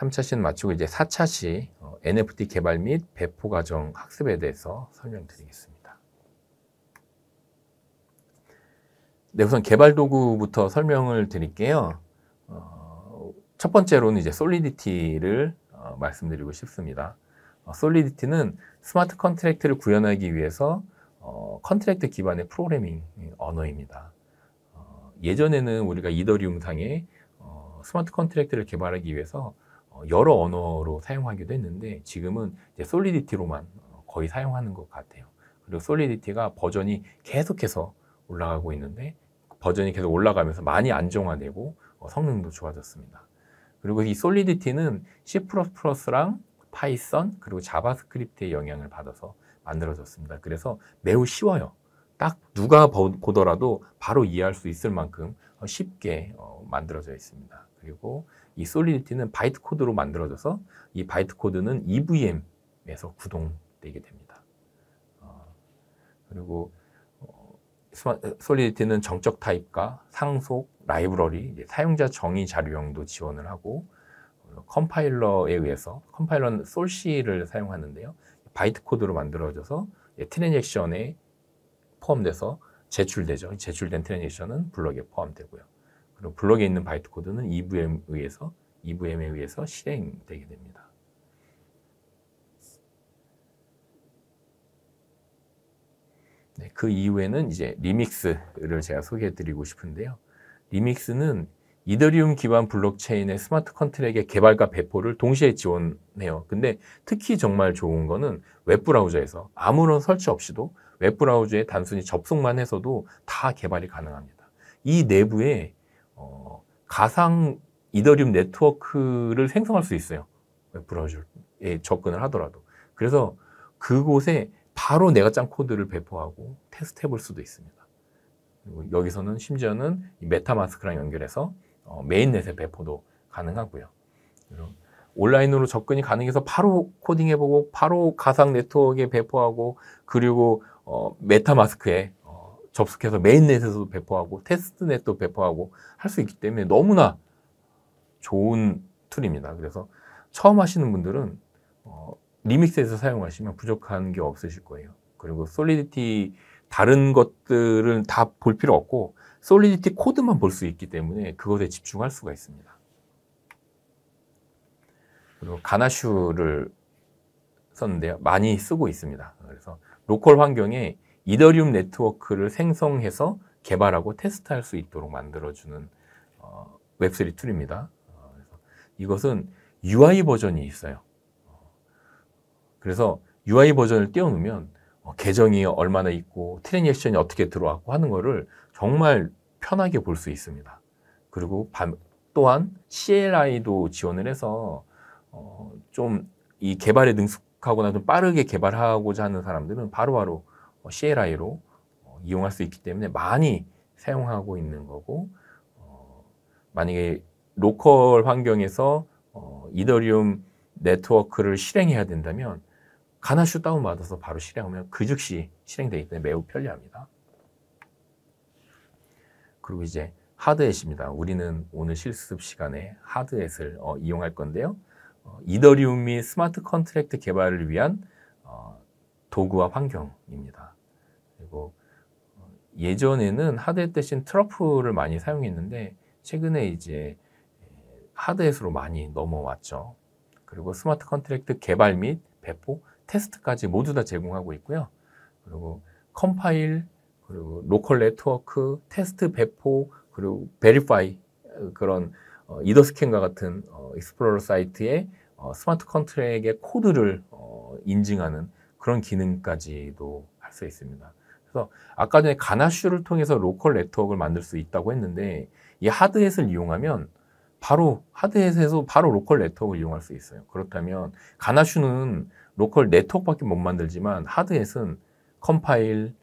3차 시는 마치고 이제 4차 시 NFT 개발 및 배포 과정 학습에 대해서 설명드리겠습니다. 네, 우선 개발 도구부터 설명을 드릴게요. 첫 번째로는 이제 솔리디티를 말씀드리고 싶습니다. 솔리디티는 스마트 컨트랙트를 구현하기 위해서 컨트랙트 기반의 프로그래밍 언어입니다. 예전에는 우리가 이더리움 상에 스마트 컨트랙트를 개발하기 위해서 여러 언어로 사용하기도 했는데 지금은 이제 솔리디티로만 거의 사용하는 것 같아요. 그리고 솔리디티가 버전이 계속해서 올라가고 있는데 버전이 계속 올라가면서 많이 안정화되고 성능도 좋아졌습니다. 그리고 이 솔리디티는 C++랑 파이썬 그리고 자바스크립트의 영향을 받아서 만들어졌습니다. 그래서 매우 쉬워요. 딱 누가 보더라도 바로 이해할 수 있을 만큼 쉽게 만들어져 있습니다. 그리고 이 솔리디티는 바이트 코드로 만들어져서 이 바이트 코드는 EVM에서 구동되게 됩니다. 그리고 솔리디티는 정적 타입과 상속, 라이브러리, 사용자 정의 자료형도 지원을 하고 컴파일러에 의해서 컴파일러는 솔C를 사용하는데요. 바이트 코드로 만들어져서 트랜잭션에 포함돼서 제출되죠. 제출된 트랜잭션은 블럭에 포함되고요. 그리고 블럭에 있는 바이트 코드는 EVM에 의해서 실행되게 됩니다. 네, 그 이후에는 이제 리믹스를 제가 소개해 드리고 싶은데요. 리믹스는 이더리움 기반 블록체인의 스마트 컨트랙의 개발과 배포를 동시에 지원해요. 근데 특히 정말 좋은 거는 웹브라우저에서 아무런 설치 없이도 웹브라우저에 단순히 접속만 해서도 다 개발이 가능합니다. 이 내부에 가상 이더리움 네트워크를 생성할 수 있어요. 웹브라우저에 접근을 하더라도. 그래서 그곳에 바로 내가 짠 코드를 배포하고 테스트 해볼 수도 있습니다. 그리고 여기서는 심지어는 메타마스크랑 연결해서 메인넷의 배포도 가능하고요. 온라인으로 접근이 가능해서 바로 코딩해보고 바로 가상 네트워크에 배포하고 그리고 메타마스크에 접속해서 메인넷에서도 배포하고 테스트넷도 배포하고 할 수 있기 때문에 너무나 좋은 툴입니다. 그래서 처음 하시는 분들은 리믹스에서 사용하시면 부족한 게 없으실 거예요. 그리고 솔리디티 다른 것들은 다 볼 필요 없고 솔리디티 코드만 볼 수 있기 때문에 그것에 집중할 수가 있습니다. 그리고 가나슈를 썼는데요. 많이 쓰고 있습니다. 그래서 로컬 환경에 이더리움 네트워크를 생성해서 개발하고 테스트할 수 있도록 만들어주는 웹3 툴입니다. 그래서 이것은 UI 버전이 있어요. 그래서 UI 버전을 띄워놓으면 계정이 얼마나 있고 트랜잭션이 어떻게 들어왔고 하는 거를 정말 편하게 볼 수 있습니다. 그리고 또한 CLI도 지원을 해서 좀 이 개발에 능숙하거나 좀 빠르게 개발하고자 하는 사람들은 바로바로 CLI로 이용할 수 있기 때문에 많이 사용하고 있는 거고 만약에 로컬 환경에서 이더리움 네트워크를 실행해야 된다면 가나슈 다운받아서 바로 실행하면 그 즉시 실행되기 때문에 매우 편리합니다. 그리고 이제 하드햇입니다. 우리는 오늘 실습 시간에 하드햇을 이용할 건데요. 이더리움 및 스마트 컨트랙트 개발을 위한 도구와 환경입니다. 그리고 예전에는 하드햇 대신 트러플을 많이 사용했는데 최근에 이제 하드햇으로 많이 넘어왔죠. 그리고 스마트 컨트랙트 개발 및 배포, 테스트까지 모두 다 제공하고 있고요. 그리고 컴파일, 그리고 로컬 네트워크, 테스트 배포, 그리고 베리파이 그런 이더스캔과 같은 익스플로러 사이트에 스마트 컨트랙의 코드를 인증하는 그런 기능까지도 할 수 있습니다. 그래서 아까 전에 가나슈를 통해서 로컬 네트워크를 만들 수 있다고 했는데 이 하드햇을 이용하면 바로 하드햇에서 바로 로컬 네트워크를 이용할 수 있어요. 그렇다면 가나슈는 로컬 네트워크밖에 못 만들지만 하드햇은 컴파일,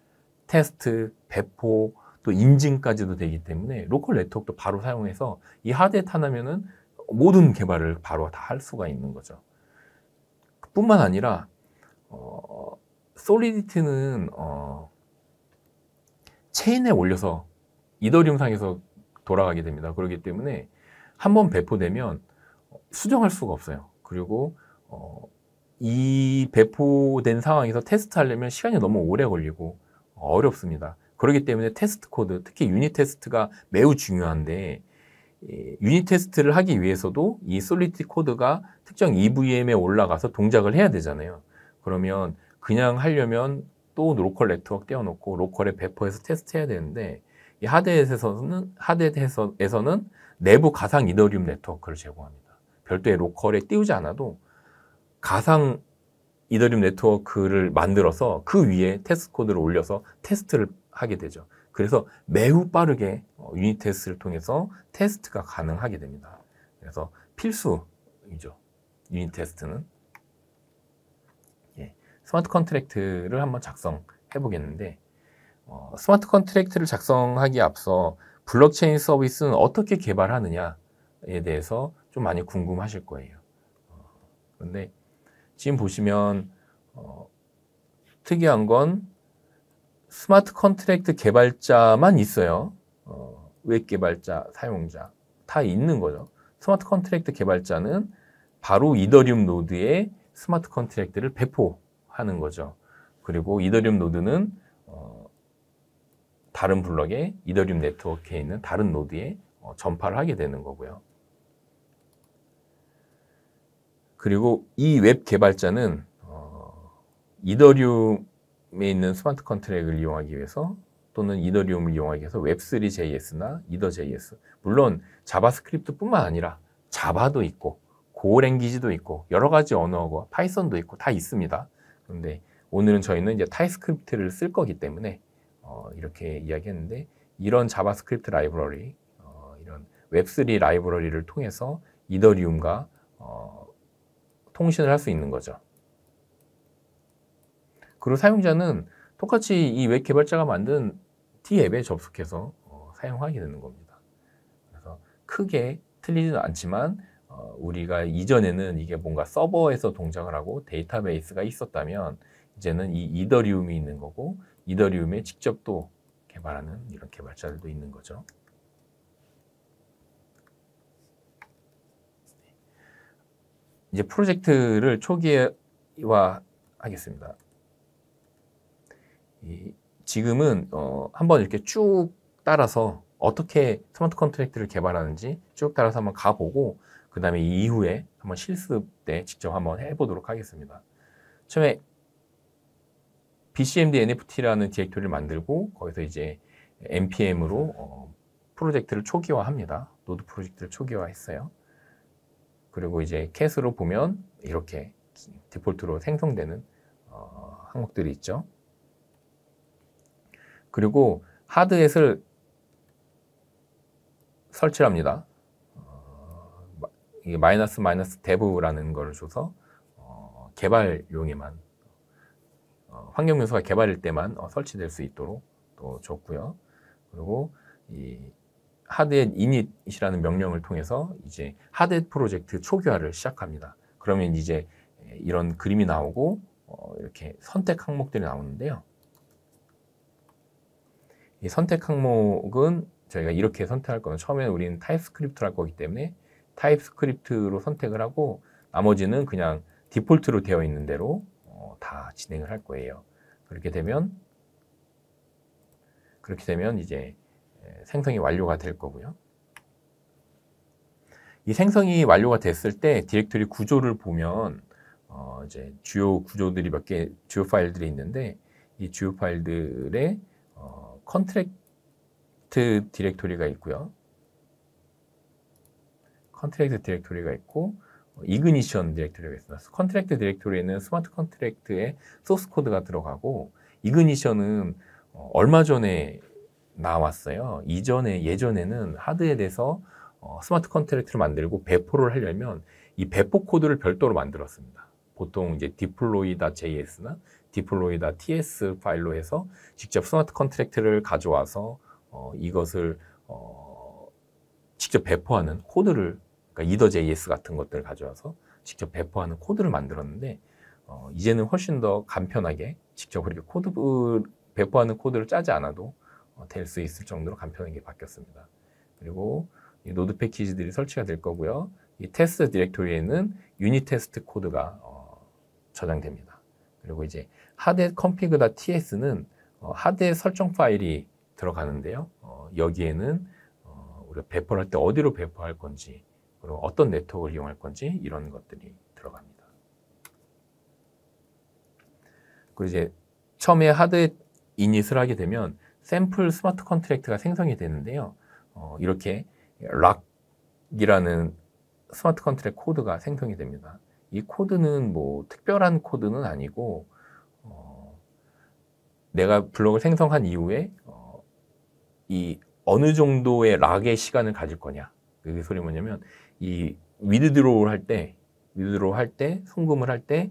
테스트, 배포, 또 인증까지도 되기 때문에 로컬 네트워크도 바로 사용해서 이 하드햇 하나면은 모든 개발을 바로 다 할 수가 있는 거죠. 뿐만 아니라 솔리디티는 체인에 올려서 이더리움 상에서 돌아가게 됩니다. 그렇기 때문에 한번 배포되면 수정할 수가 없어요. 그리고 이 배포된 상황에서 테스트하려면 시간이 너무 오래 걸리고 어렵습니다. 그렇기 때문에 테스트 코드, 특히 유닛 테스트가 매우 중요한데, 유닛 테스트를 하기 위해서도 이 솔리드 코드가 특정 EVM에 올라가서 동작을 해야 되잖아요. 그러면 그냥 하려면 또 로컬 네트워크 떼어놓고 로컬에 배포해서 테스트해야 되는데, 이 하드햇에서는 내부 가상 이더리움 네트워크를 제공합니다. 별도의 로컬에 띄우지 않아도 가상 이더리움 네트워크를 만들어서 그 위에 테스트 코드를 올려서 테스트를 하게 되죠. 그래서 매우 빠르게 유닛 테스트를 통해서 테스트가 가능하게 됩니다. 그래서 필수이죠. 유닛 테스트는. 스마트 컨트랙트를 한번 작성해 보겠는데, 스마트 컨트랙트를 작성하기에 앞서 블록체인 서비스는 어떻게 개발하느냐에 대해서 좀 많이 궁금하실 거예요. 그런데 지금 보시면 특이한 건 스마트 컨트랙트 개발자만 있어요. 웹 개발자, 사용자 다 있는 거죠. 스마트 컨트랙트 개발자는 바로 이더리움 노드에 스마트 컨트랙트를 배포하는 거죠. 그리고 이더리움 노드는 다른 블럭에 이더리움 네트워크에 있는 다른 노드에 전파를 하게 되는 거고요. 그리고 이 웹 개발자는 이더리움에 있는 스마트 컨트랙트를 이용하기 위해서 또는 이더리움을 이용하기 위해서 웹3.js나 이더.js, 물론 자바스크립트뿐만 아니라 자바도 있고 고랭귀지도 있고 여러 가지 언어고 파이썬도 있고 다 있습니다. 그런데 오늘은 저희는 이제 타입스크립트를 쓸 거기 때문에 이렇게 이야기했는데, 이런 자바스크립트 라이브러리, 이런 웹3 라이브러리를 통해서 이더리움과 통신을 할 수 있는 거죠. 그리고 사용자는 똑같이 이 웹 개발자가 만든 T앱에 접속해서 사용하게 되는 겁니다. 그래서 크게 틀리지는 않지만 우리가 이전에는 이게 뭔가 서버에서 동작을 하고 데이터베이스가 있었다면 이제는 이 이더리움이 있는 거고 이더리움에 직접 또 개발하는 이런 개발자들도 있는 거죠. 이제 프로젝트를 초기화 하겠습니다. 지금은 한번 이렇게 쭉 따라서 어떻게 스마트 컨트랙트를 개발하는지 쭉 따라서 한번 가보고 그 다음에 이후에 한번 실습 때 직접 한번 해보도록 하겠습니다. 처음에 BCMD NFT라는 디렉토리를 만들고 거기서 이제 npm으로 프로젝트를 초기화합니다. 노드 프로젝트를 초기화했어요. 그리고 이제 캣으로 보면 이렇게 디폴트로 생성되는 항목들이 있죠. 그리고 하드햇을 설치를 합니다. 이게 마이너스 dev라는 걸 줘서 개발용에만 환경 요소가 개발일 때만 설치될 수 있도록 또 줬고요. 그리고 이 하드햇 init이라는 명령을 통해서 이제 하드햇 프로젝트 초기화를 시작합니다. 그러면 이제 이런 그림이 나오고 이렇게 선택 항목들이 나오는데요. 이 선택 항목은 저희가 이렇게 선택할 거는 처음에는 우리는 타입스크립트를 할 거기 때문에 타입스크립트로 선택을 하고 나머지는 그냥 디폴트로 되어 있는 대로 다 진행을 할 거예요. 그렇게 되면 이제 생성이 완료가 될 거고요. 이 생성이 완료가 됐을 때 디렉토리 구조를 보면 이제 주요 구조들이 몇 개, 주요 파일들이 있는데 이 주요 파일들의 컨트랙트 디렉토리가 있고요. 컨트랙트 디렉토리가 있고 이그니션 디렉토리가 있습니다. 컨트랙트 디렉토리에는 스마트 컨트랙트의 소스 코드가 들어가고 이그니션은 얼마 전에 나왔어요. 예전에는 하드햇에서 스마트 컨트랙트를 만들고 배포를 하려면 이 배포 코드를 별도로 만들었습니다. 보통 이제 deploy.js나 deploy.ts 파일로 해서 직접 스마트 컨트랙트를 가져와서 이것을 직접 배포하는 코드를, 그러니까 이더.js 같은 것들을 가져와서 직접 배포하는 코드를 만들었는데 이제는 훨씬 더 간편하게 직접 그렇게 배포하는 코드를 짜지 않아도 될 수 있을 정도로 간편하게 바뀌었습니다. 그리고 이 노드 패키지들이 설치가 될 거고요. 이 테스트 디렉토리에는 유닛 테스트 코드가 저장됩니다. 그리고 이제 하드의 config.ts는 하드의 설정 파일이 들어가는데요. 여기에는 우리가 배포를 할 때 어디로 배포할 건지, 그리고 어떤 네트워크를 이용할 건지 이런 것들이 들어갑니다. 그리고 이제 처음에 하드에 이닛을 하게 되면 샘플 스마트 컨트랙트가 생성이 되는데요. 이렇게 락이라는 스마트 컨트랙트 코드가 생성이 됩니다. 이 코드는 뭐 특별한 코드는 아니고 내가 블록을 생성한 이후에 이 어느 정도의 락의 시간을 가질 거냐. 그게 소리 뭐냐면 이 위드드로우를 할 때 송금을 할 때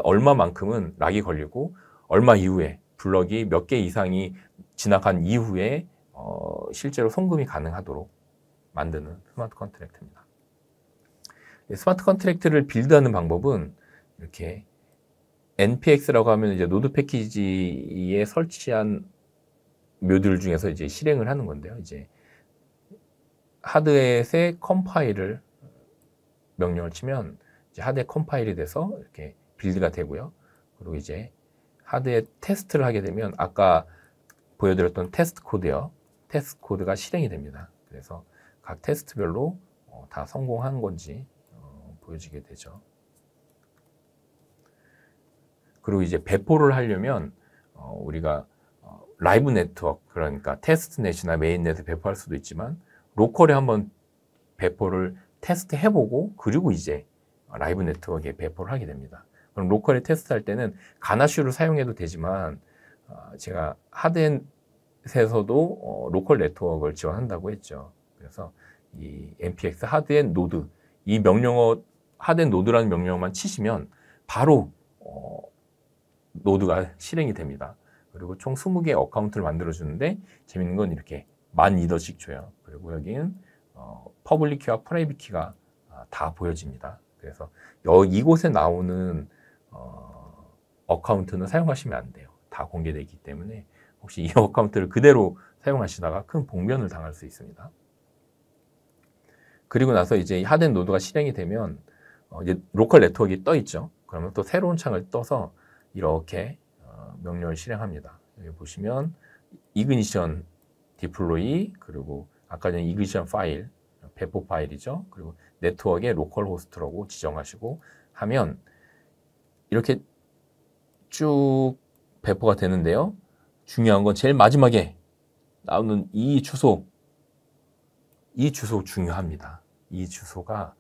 얼마만큼은 락이 걸리고 얼마 이후에 블럭이 몇 개 이상이 지나간 이후에 실제로 송금이 가능하도록 만드는 스마트 컨트랙트입니다. 스마트 컨트랙트를 빌드하는 방법은 이렇게 npx라고 하면 이제 노드 패키지에 설치한 묘듈 중에서 이제 실행을 하는 건데요. 이제 하드햇의 컴파일을 명령을 치면 이제 하드햇 컴파일이 돼서 이렇게 빌드가 되고요. 그리고 이제 하드햇 테스트를 하게 되면 아까 보여드렸던 테스트 코드요. 테스트 코드가 실행이 됩니다. 그래서 각 테스트별로 다 성공한 건지 보여지게 되죠. 그리고 이제 배포를 하려면 우리가 라이브 네트워크, 그러니까 테스트넷이나 메인넷에 배포할 수도 있지만 로컬에 한번 배포를 테스트 해보고 그리고 이제 라이브 네트워크에 배포를 하게 됩니다. 그럼 로컬에 테스트할 때는 가나슈를 사용해도 되지만 제가 하드햇에서도 로컬 네트워크를 지원한다고 했죠. 그래서 이 npx 하드햇 노드, 이 명령어 하드햇 노드라는 명령어만 치시면 바로 노드가 실행이 됩니다. 그리고 총 20개의 어카운트를 만들어주는데 재밌는 건 이렇게 10,000 줘요. 그리고 여기는 퍼블릭 키와 프라이빗 키가 다 보여집니다. 그래서 이곳에 나오는 어카운트는 사용하시면 안 돼요. 다 공개되어 있기 때문에 혹시 이 어카운트를 그대로 사용하시다가 큰 봉변을 당할 수 있습니다. 그리고 나서 이제 하드햇 노드가 실행이 되면 이제 로컬 네트워크가 떠 있죠. 그러면 또 새로운 창을 떠서 이렇게 명령을 실행합니다. 여기 보시면 이그니션 디플로이, 그리고 아까 전에 이그니션 파일, 배포 파일이죠. 그리고 네트워크의 로컬 호스트라고 지정하시고 하면 이렇게 쭉 배포가 되는데요. 중요한 건 제일 마지막에 나오는 이 주소 중요합니다. 이 주소가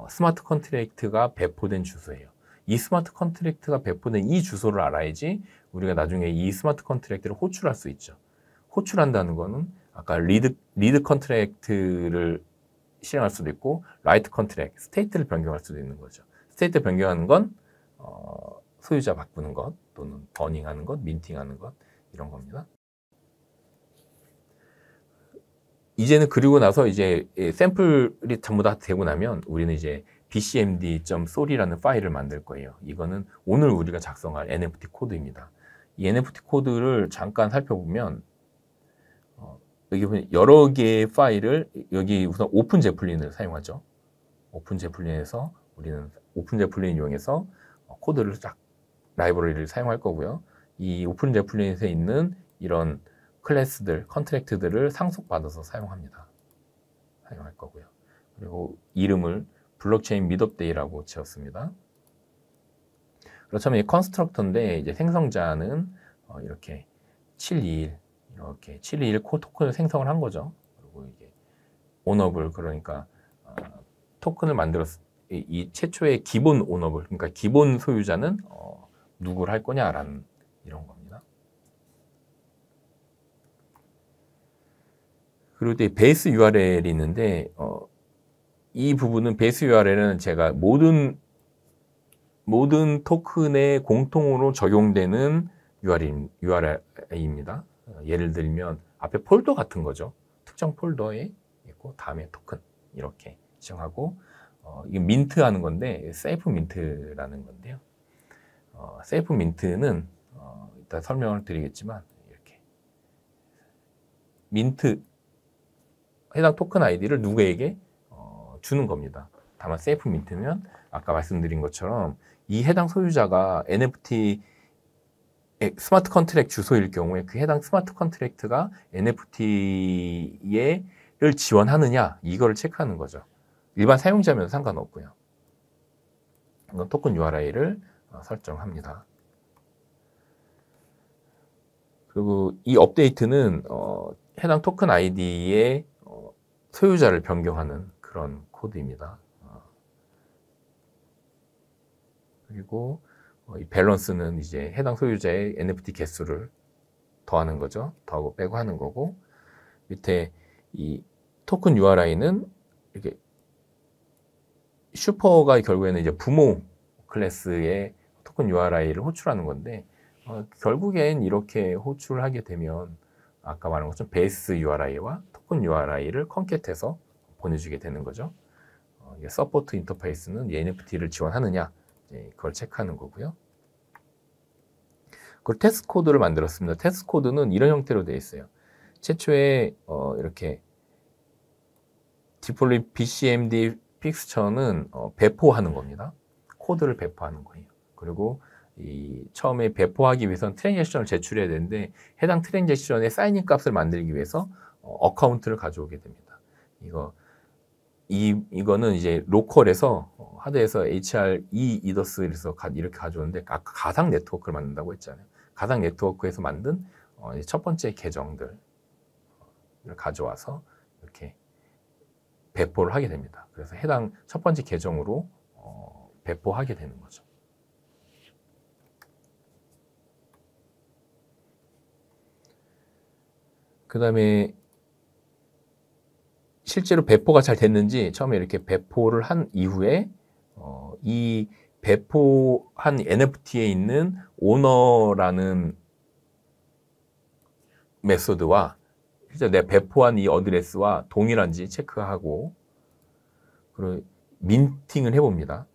스마트 컨트랙트가 배포된 주소예요. 이 스마트 컨트랙트가 배포된 이 주소를 알아야지 우리가 나중에 이 스마트 컨트랙트를 호출할 수 있죠. 호출한다는 거는 아까 리드 컨트랙트를 실행할 수도 있고 라이트 컨트랙트, 스테이트를 변경할 수도 있는 거죠. 스테이트 변경하는 건 소유자 바꾸는 것, 또는 버닝하는 것, 민팅하는 것, 이런 겁니다. 이제는 그리고 나서 이제 샘플이 전부 다 되고 나면 우리는 이제 bcmd.sorry라는 파일을 만들 거예요. 이거는 오늘 우리가 작성할 NFT 코드입니다. 이 NFT 코드를 잠깐 살펴보면 여기 보면 여러 개의 파일을, 여기 우선 오픈 제플린을 사용하죠. 오픈 제플린에서 우리는 오픈 제플린 이용해서 코드를 쫙 라이브러리를 사용할 거고요. 이 오픈 제플린에 있는 이런 클래스들, 컨트랙트들을 상속받아서 사용할 거고요. 그리고 이름을 블록체인 미드업데이라고 지었습니다. 그렇다면 이 컨스트럭터인데 이제 생성자는 이렇게 721 이렇게 721 토큰을 생성을 한 거죠. 그리고 이게 오너블, 그러니까 토큰을 만들었을 이 최초의 기본 오너블, 그러니까 기본 소유자는 누구를 할 거냐라는 이런 겁니다. 그리고 또 베이스 URL이 있는데 이 부분은 베이스 URL은 제가 모든 토큰에 공통으로 적용되는 URL입니다. 예를 들면 앞에 폴더 같은 거죠. 특정 폴더에 있고 다음에 토큰 이렇게 지정하고 이게 민트 하는 건데 세이프 민트라는 건데요. 세이프 민트는 이따 설명을 드리겠지만 이렇게 민트 해당 토큰 아이디를 누구에게 주는 겁니다. 다만 세이프 민트면 아까 말씀드린 것처럼 이 해당 소유자가 NFT 스마트 컨트랙트 주소일 경우에 그 해당 스마트 컨트랙트가 NFT를 지원하느냐 이거를 체크하는 거죠. 일반 사용자면 상관없고요. 이건 토큰 URI를 설정합니다. 그리고 이 업데이트는 해당 토큰 아이디의 소유자를 변경하는 그런 코드입니다. 그리고 이 밸런스는 이제 해당 소유자의 NFT 개수를 더하는 거죠. 더하고 빼고 하는 거고, 밑에 이 토큰 URI는 이렇게 슈퍼가 결국에는 이제 부모 클래스의 토큰 URI를 호출하는 건데, 결국엔 이렇게 호출하게 되면 아까 말한 것처럼 베이스 URI와 토큰 URI를 컨캣해서 보내주게 되는 거죠. 서포트 인터페이스는 NFT를 지원하느냐 그걸 체크하는 거고요. 그리고 테스트 코드를 만들었습니다. 테스트 코드는 이런 형태로 되어 있어요. 최초에 이렇게 디폴리 BCMD 픽스처는 배포하는 겁니다. 코드를 배포하는 거예요. 그리고 처음에 배포하기 위해서는 트랜잭션을 제출해야 되는데 해당 트랜잭션의 사인인 값을 만들기 위해서 어카운트를 가져오게 됩니다. 이거는 이제 로컬에서 하드에서 HR2 이더스에서 이렇게 가져오는데 아까 가상 네트워크를 만든다고 했잖아요. 가상 네트워크에서 만든 첫 번째 계정들을 가져와서 이렇게 배포를 하게 됩니다. 그래서 해당 첫 번째 계정으로 배포하게 되는 거죠. 그 다음에 실제로 배포가 잘 됐는지 처음에 이렇게 배포를 한 이후에 이 배포한 NFT에 있는 오너라는 메소드와 실제 내가 배포한 이 어드레스와 동일한지 체크하고 그리고 민팅을 해봅니다.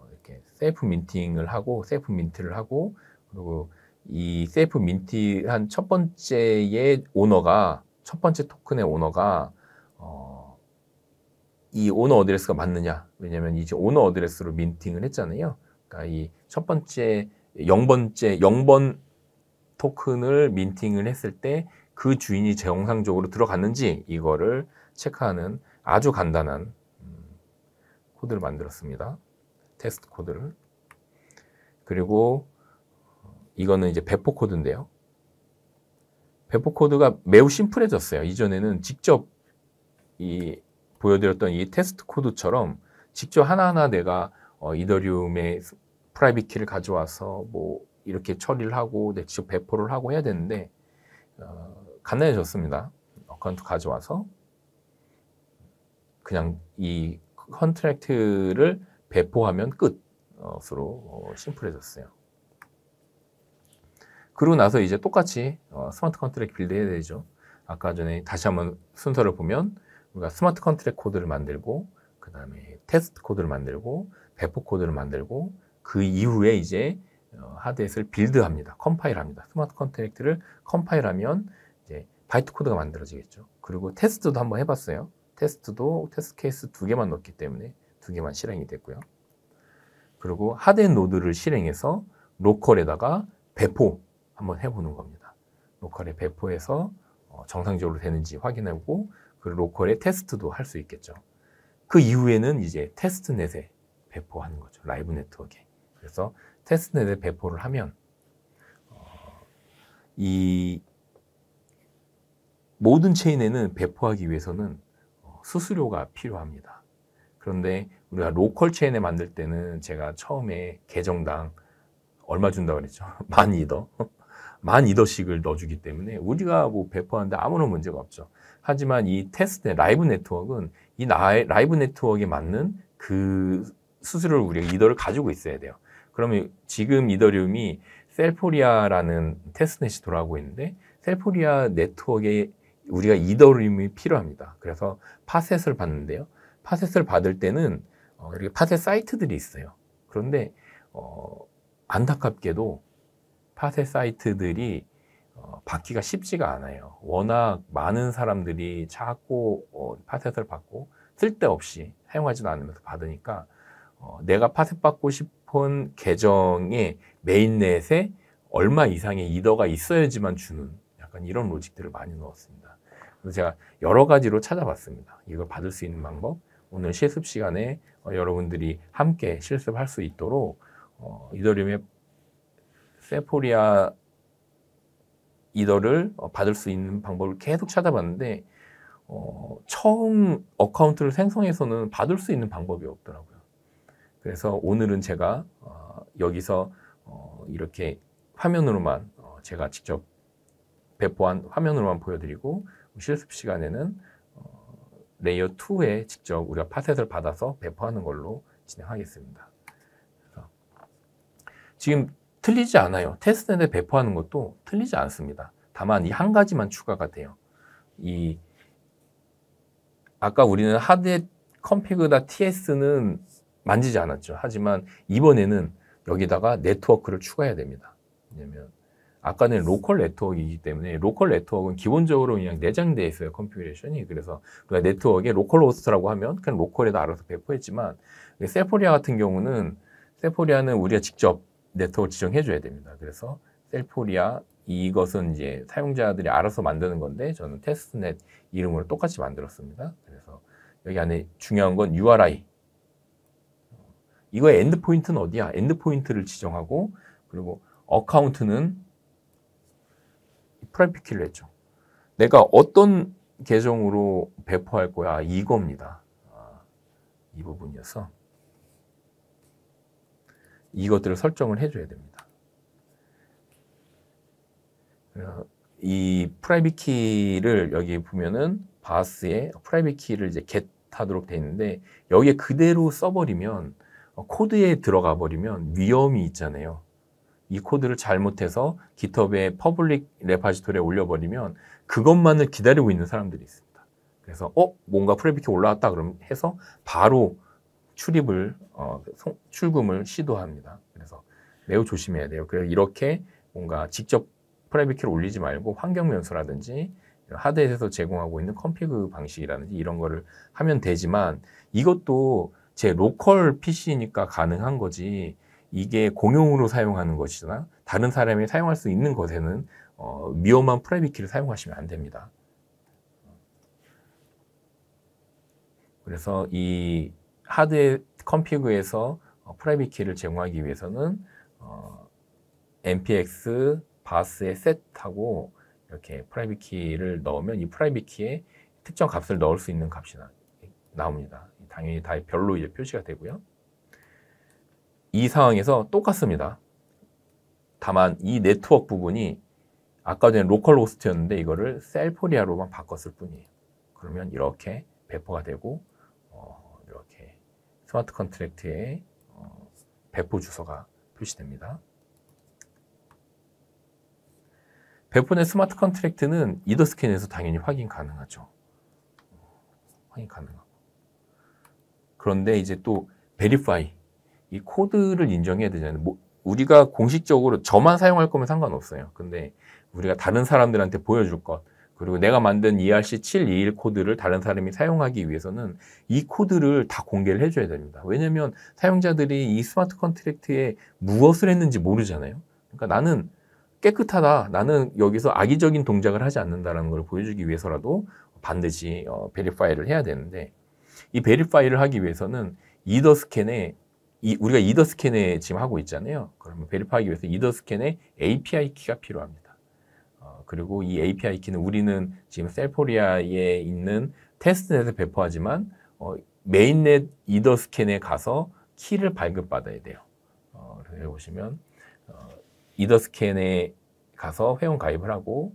이렇게 셀프 민팅을 하고 셀프 민트를 하고 그리고 이 셀프 민트한 첫 번째의 오너가 첫 번째 토큰의 오너가 이 오너 어드레스가 맞느냐? 왜냐면 이제 오너 어드레스로 민팅을 했잖아요. 그러니까 이 첫 번째 0번 토큰을 민팅을 했을 때 그 주인이 정상적으로 들어갔는지 이거를 체크하는 아주 간단한 코드를 만들었습니다. 테스트 코드를. 그리고 이거는 이제 배포 코드인데요. 배포 코드가 매우 심플해졌어요. 이전에는 직접 보여드렸던 이 테스트 코드처럼 직접 하나하나 내가 이더리움의 프라이빗 키를 가져와서 뭐 이렇게 처리를 하고 내 직접 배포를 하고 해야 되는데 간단해졌습니다. 어카운트 가져와서 그냥 이 컨트랙트를 배포하면 끝으로 심플해졌어요. 그러고 나서 이제 똑같이 스마트 컨트랙트 빌드 해야 되죠. 아까 전에 다시 한번 순서를 보면 우리가 스마트 컨트랙트 코드를 만들고 그 다음에 테스트 코드를 만들고 배포 코드를 만들고 그 이후에 이제 하드에서를 빌드합니다. 컴파일합니다. 스마트 컨트랙트를 컴파일하면 이제 바이트 코드가 만들어지겠죠. 그리고 테스트도 한번 해봤어요. 테스트도 테스트 케이스 2개만 넣었기 때문에 2개만 실행이 됐고요. 그리고 하드앤 노드를 실행해서 로컬에다가 배포 한번 해보는 겁니다. 로컬에 배포해서 정상적으로 되는지 확인하고 그리고 로컬에 테스트도 할 수 있겠죠. 그 이후에는 이제 테스트넷에 배포하는 거죠. 라이브 네트워크에. 그래서 테스트넷에 배포를 하면 이 모든 체인에는 배포하기 위해서는 수수료가 필요합니다. 그런데 우리가 로컬 체인에 만들 때는 제가 처음에 계정당 얼마 준다고 그랬죠? 10,000이더. 10,000이더씩을 넣어주기 때문에 우리가 뭐 배포하는데 아무런 문제가 없죠. 하지만 이 테스트넷, 라이브 네트워크는 이 라이브 네트워크에 맞는 그 수수료를 우리가 이더를 가지고 있어야 돼요. 그러면 지금 이더리움이 셀포리아라는 테스트넷이 돌아가고 있는데 셀포리아 네트워크에 우리가 이더리움이 필요합니다. 그래서 파셋을 받는데요. 파셋을 받을 때는 이렇게 파셋 사이트들이 있어요. 그런데 안타깝게도 파셋 사이트들이 받기가 쉽지가 않아요. 워낙 많은 사람들이 자꾸 파셋을 받고 쓸데없이 사용하지도 않으면서 받으니까 내가 파셋받고 싶은 계정의 메인넷에 얼마 이상의 이더가 있어야지만 주는 약간 이런 로직들을 많이 넣었습니다. 그래서 제가 여러 가지로 찾아봤습니다. 이걸 받을 수 있는 방법, 오늘 실습 시간에 여러분들이 함께 실습할 수 있도록 이더리움의 세포리아 이더를 받을 수 있는 방법을 계속 찾아봤는데 처음 어카운트를 생성해서는 받을 수 있는 방법이 없더라고요. 그래서 오늘은 제가 여기서 이렇게 화면으로만 제가 직접 배포한 화면으로만 보여드리고 실습 시간에는 레이어 2에 직접 우리가 파셋을 받아서 배포하는 걸로 진행하겠습니다. 지금 틀리지 않아요. 테스트넷에 배포하는 것도 틀리지 않습니다. 다만 이 한 가지만 추가가 돼요. 아까 우리는 하드 config.ts는 만지지 않았죠. 하지만 이번에는 여기다가 네트워크를 추가해야 됩니다. 왜냐면 아까는 로컬 네트워크이기 때문에 로컬 네트워크는 기본적으로 그냥 내장되어 있어요. 컨피그레이션이. 그래서 우리가 네트워크에 로컬 호스트라고 하면 그냥 로컬에다 알아서 배포했지만 셀포리아 같은 경우는 셀포리아는 우리가 직접 네트워크 지정해 줘야 됩니다. 그래서 셀포리아 이것은 이제 사용자들이 알아서 만드는 건데 저는 테스트넷 이름으로 똑같이 만들었습니다. 그래서 여기 안에 중요한 건 URI. 이거의 엔드포인트는 어디야? 엔드포인트를 지정하고 그리고 어카운트는 프라이빗 키를 했죠. 내가 어떤 계정으로 배포할 거야? 이겁니다. 이 부분이어서 이것들을 설정을 해줘야 됩니다. 그래서 이 프라이빗 키를 여기 보면은 바스에 프라이빗 키를 이제 get 하도록 되어 있는데 여기에 그대로 써버리면 코드에 들어가 버리면 위험이 있잖아요. 이 코드를 잘못해서 GitHub에 퍼블릭 레파지토리에 올려버리면 그것만을 기다리고 있는 사람들이 있습니다. 그래서 뭔가 프라이빗 키 올라왔다 그러면 해서 바로 출금을 시도합니다. 그래서 매우 조심해야 돼요. 그래서 이렇게 뭔가 직접 프라이빗 키를 올리지 말고 환경 변수라든지 하드에서 제공하고 있는 컨피그 방식이라든지 이런 거를 하면 되지만 이것도 제 로컬 PC니까 가능한 거지 이게 공용으로 사용하는 것이나 다른 사람이 사용할 수 있는 것에는 위험한 프라이빗 키를 사용하시면 안 됩니다. 그래서 이 하드의 컨피그에서 프라이빗 키를 제공하기 위해서는 npx 바스에 set하고 이렇게 프라이빗 키를 넣으면 이 프라이빗 키에 특정 값을 넣을 수 있는 값이 나옵니다. 당연히 다 별로 이제 표시가 되고요. 이 상황에서 똑같습니다. 다만 이 네트워크 부분이 아까 전에 로컬 호스트였는데 이거를 셀포리아로만 바꿨을 뿐이에요. 그러면 이렇게 배포가 되고 이렇게 스마트 컨트랙트에 배포 주소가 표시됩니다. 배포된 스마트 컨트랙트는 이더스캔에서 당연히 확인 가능하죠. 확인 가능하고. 그런데 이제 또 베리파이 이 코드를 인정해야 되잖아요. 우리가 공식적으로 저만 사용할 거면 상관없어요. 근데 우리가 다른 사람들한테 보여줄 것 그리고 내가 만든 ERC721 코드를 다른 사람이 사용하기 위해서는 이 코드를 다 공개를 해줘야 됩니다. 왜냐하면 사용자들이 이 스마트 컨트랙트에 무엇을 했는지 모르잖아요. 그러니까 나는 깨끗하다. 나는 여기서 악의적인 동작을 하지 않는다는 걸 보여주기 위해서라도 반드시 베리파이를 해야 되는데 이 베리파이를 하기 위해서는 이더스캔에 우리가 이더스캔에 지금 하고 있잖아요. 그러면 베리파이하기 위해서 이더스캔에 API 키가 필요합니다. 그리고 이 API 키는 우리는 지금 셀포리아에 있는 테스트넷에 배포하지만 메인넷 이더스캔에 가서 키를 발급받아야 돼요. 그래서 여기 보시면 이더스캔에 가서 회원 가입을 하고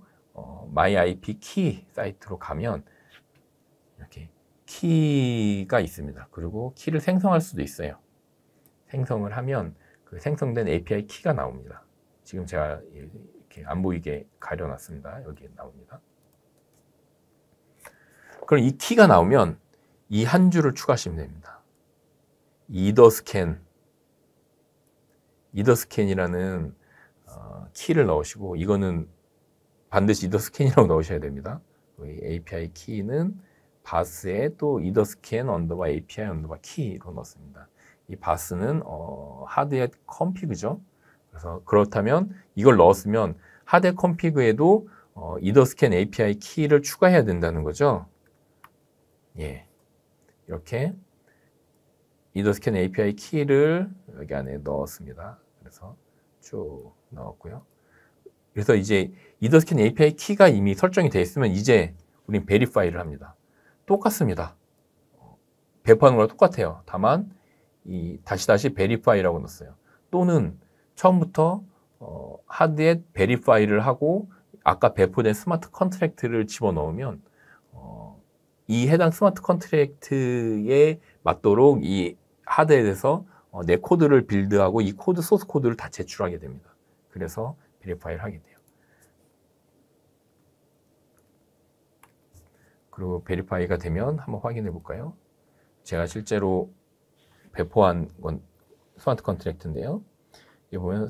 myIP 키 사이트로 가면 이렇게 키가 있습니다. 그리고 키를 생성할 수도 있어요. 생성을 하면 그 생성된 API 키가 나옵니다. 지금 제가 이렇게 안 보이게 가려놨습니다. 여기에 나옵니다. 그럼 이 키가 나오면 이 한 줄을 추가하시면 됩니다. 이더스캔이라는 키를 넣으시고 이거는 반드시 이더스캔이라고 넣으셔야 됩니다. API 키는 바스에 또 either scan 언더바 API 언더바 key로 넣습니다. 이 바스는 하드의 컴피그죠. 그래서 그렇다면 이걸 넣었으면 하드의 컴피그에도 either scan API key를 추가해야 된다는 거죠. 예, 이렇게 either scan API key를 여기 안에 넣었습니다. 그래서 쭉 넣었고요. 그래서 이제 either scan API key가 이미 설정이 되어 있으면 이제 우린 verify를 합니다. 똑같습니다. 배포하는 거랑 똑같아요. 다만 이 다시 verify라고 넣었어요. 또는 처음부터 하드에 verify를 하고 아까 배포된 스마트 컨트랙트를 집어넣으면 이 해당 스마트 컨트랙트에 맞도록 이 하드에 대해서 내 코드를 빌드하고 이 코드 소스 코드를 다 제출하게 됩니다. 그래서 verify를 하게 돼요. 그리고 verify가 되면 한번 확인해 볼까요? 제가 실제로 배포한 건 스마트 컨트랙트인데요. 여기 보면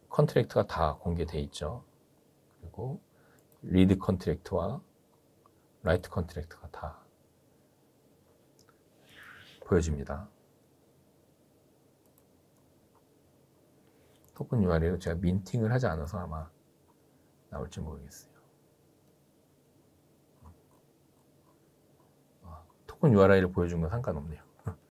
컨트랙트가 다 공개되어 있죠. 그리고 리드 컨트랙트와 라이트 컨트랙트가 다 보여집니다. 토큰 URL을 제가 민팅을 하지 않아서 아마 나올지 모르겠어요. 토큰 URL을 보여준 건 상관없네요.